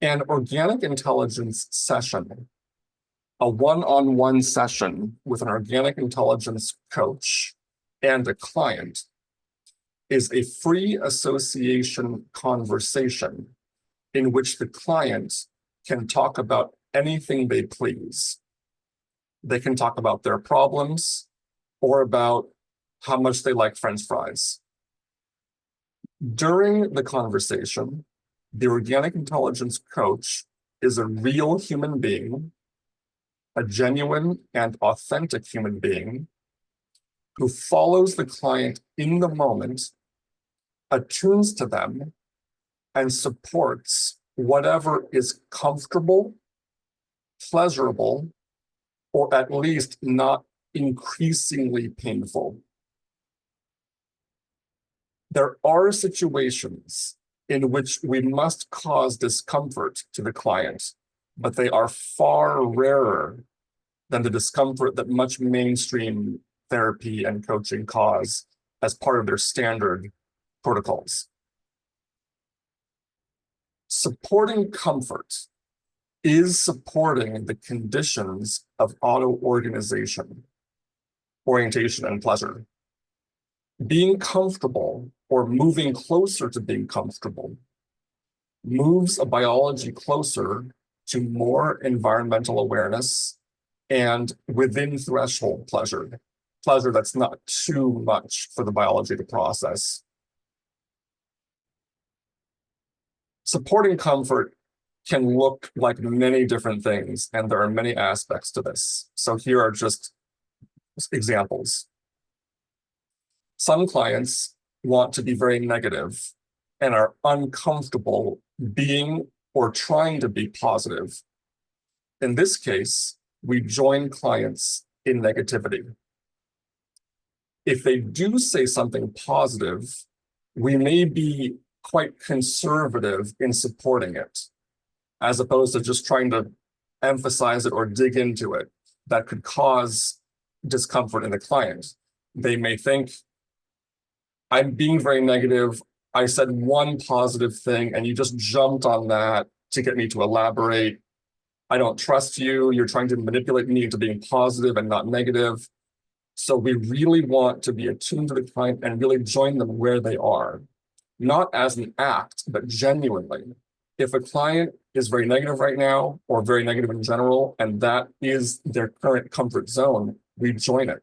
An organic intelligence session, a one-on-one session with an organic intelligence coach and a client, is a free association conversation in which the client can talk about anything they please. They can talk about their problems or about how much they like French fries. During the conversation, the organic intelligence coach is a real human being, a genuine and authentic human being who follows the client in the moment, attunes to them, and supports whatever is comfortable, pleasurable, or at least not increasingly painful. There are situations in which we must cause discomfort to the client, but they are far rarer than the discomfort that much mainstream therapy and coaching cause as part of their standard protocols. Supporting comfort is supporting the conditions of auto-organization, orientation, and pleasure. Being comfortable or moving closer to being comfortable moves a biology closer to more environmental awareness and within threshold pleasure, pleasure that's not too much for the biology to process. Supporting comfort can look like many different things, and there are many aspects to this. So here are just examples. Some clients want to be very negative and are uncomfortable being or trying to be positive. In this case, we join clients in negativity. If they do say something positive, we may be quite conservative in supporting it, as opposed to just trying to emphasize it or dig into it. That could cause discomfort in the client. They may think, I'm being very negative. I said one positive thing and you just jumped on that to get me to elaborate. I don't trust you. You're trying to manipulate me into being positive and not negative. So we really want to be attuned to the client and really join them where they are, not as an act, but genuinely. If a client is very negative right now or very negative in general, and that is their current comfort zone, we join it.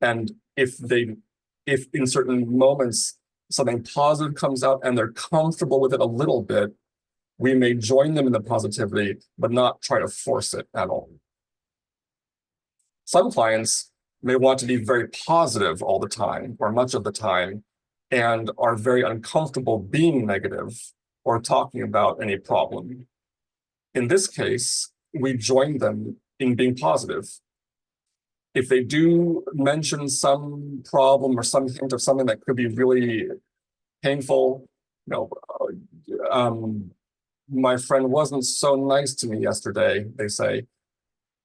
And if in certain moments something positive comes out and they're comfortable with it a little bit, we may join them in the positivity, but not try to force it at all. Some clients may want to be very positive all the time or much of the time and are very uncomfortable being negative or talking about any problem. In this case, we join them in being positive. If they do mention some problem or some hint of something that could be really painful, my friend wasn't so nice to me yesterday, they say,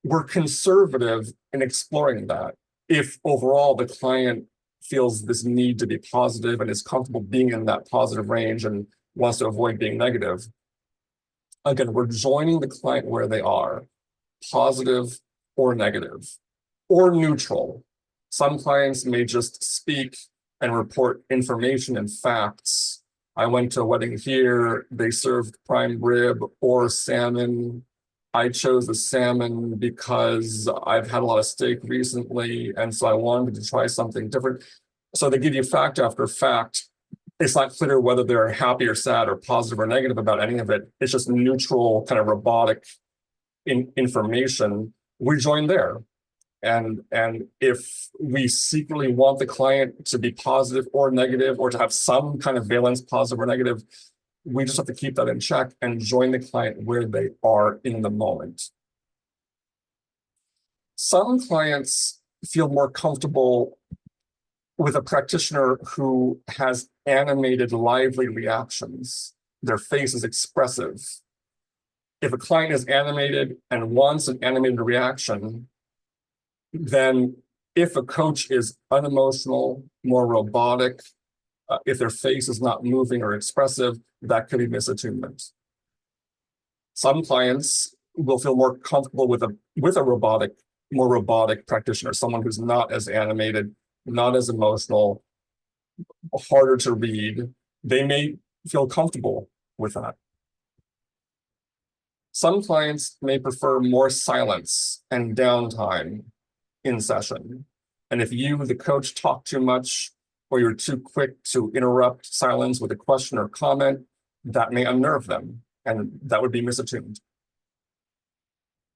we're conservative in exploring that. If overall the client feels this need to be positive and is comfortable being in that positive range and wants to avoid being negative, again, we're joining the client where they are, positive or negative, or neutral. Some clients may just speak and report information and facts. I went to a wedding here, they served prime rib or salmon. I chose the salmon because I've had a lot of steak recently, and so I wanted to try something different. So they give you fact after fact. It's not clear whether they're happy or sad or positive or negative about any of it. It's just neutral, kind of robotic information. We join there. And if we secretly want the client to be positive or negative, or to have some kind of valence, positive or negative, we just have to keep that in check and join the client where they are in the moment. Some clients feel more comfortable with a practitioner who has animated, lively reactions. Their face is expressive. If a client is animated and wants an animated reaction, then if a coach is unemotional, more robotic, if their face is not moving or expressive, that could be misattunement. Some clients will feel more comfortable with a more robotic practitioner, someone who's not as animated, not as emotional, harder to read. They may feel comfortable with that. Some clients may prefer more silence and downtime in session. And if you, the coach, talk too much, or you're too quick to interrupt silence with a question or comment, that may unnerve them, and that would be misattuned.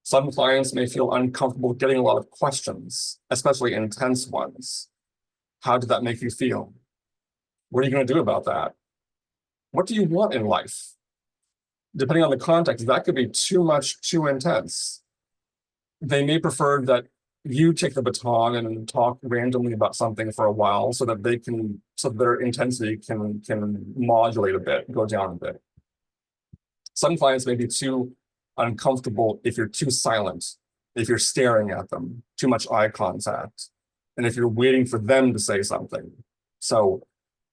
Some clients may feel uncomfortable getting a lot of questions, especially intense ones. How did that make you feel? What are you going to do about that? What do you want in life? Depending on the context, that could be too much, too intense. They may prefer that you take the baton and talk randomly about something for a while so that their intensity can modulate a bit, go down a bit. Some clients may be too uncomfortable if you're too silent, if you're staring at them, too much eye contact, and if you're waiting for them to say something. So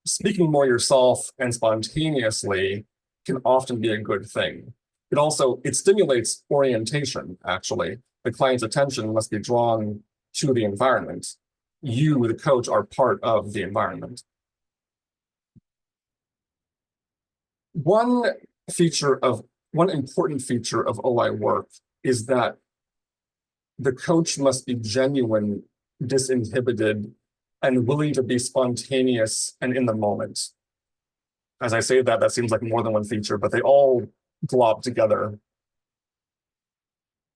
speaking more yourself and spontaneously can often be a good thing. It stimulates orientation, actually. The client's attention must be drawn to the environment. You, the coach, are part of the environment. One important feature of OI work is that the coach must be genuine, disinhibited, and willing to be spontaneous and in the moment. As I say that seems like more than one feature, but they all glob together.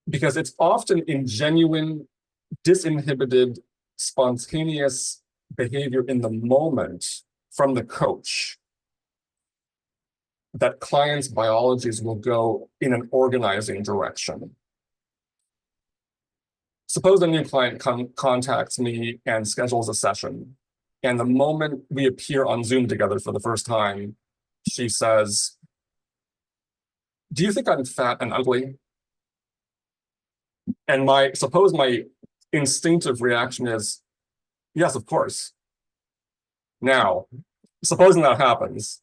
Because it's often in genuine, disinhibited, spontaneous behavior in the moment from the coach that clients' biologies will go in an organizing direction. Suppose a new client contacts me and schedules a session, and the moment we appear on Zoom together for the first time, she says, "Do you think I'm fat and ugly?" And suppose my instinctive reaction is, "Yes, of course." Now, supposing that happens,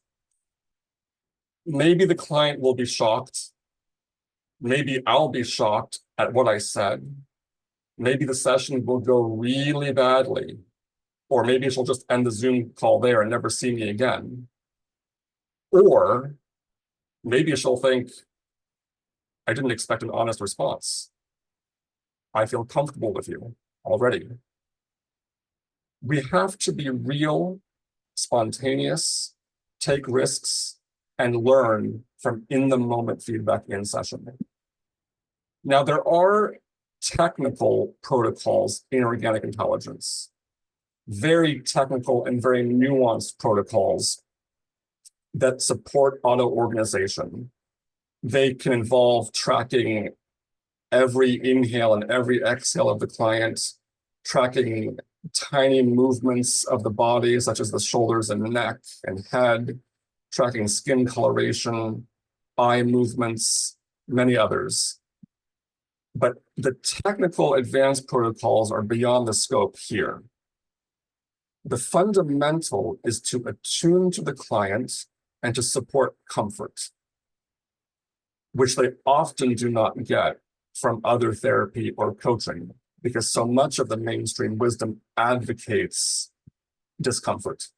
maybe the client will be shocked. Maybe I'll be shocked at what I said. Maybe the session will go really badly, or maybe she'll just end the Zoom call there and never see me again. Or maybe she'll think, "I didn't expect an honest response. I feel comfortable with you already." We have to be real, spontaneous, take risks, and learn from in-the-moment feedback in session. Now, there are technical protocols in organic intelligence, very technical and very nuanced protocols that support auto-organization. They can involve tracking every inhale and every exhale of the client, tracking tiny movements of the body, such as the shoulders and neck and head, tracking skin coloration, eye movements, many others. But the technical advanced protocols are beyond the scope here. The fundamental is to attune to the client and to support comfort, which they often do not get from other therapy or coaching, because so much of the mainstream wisdom advocates discomfort.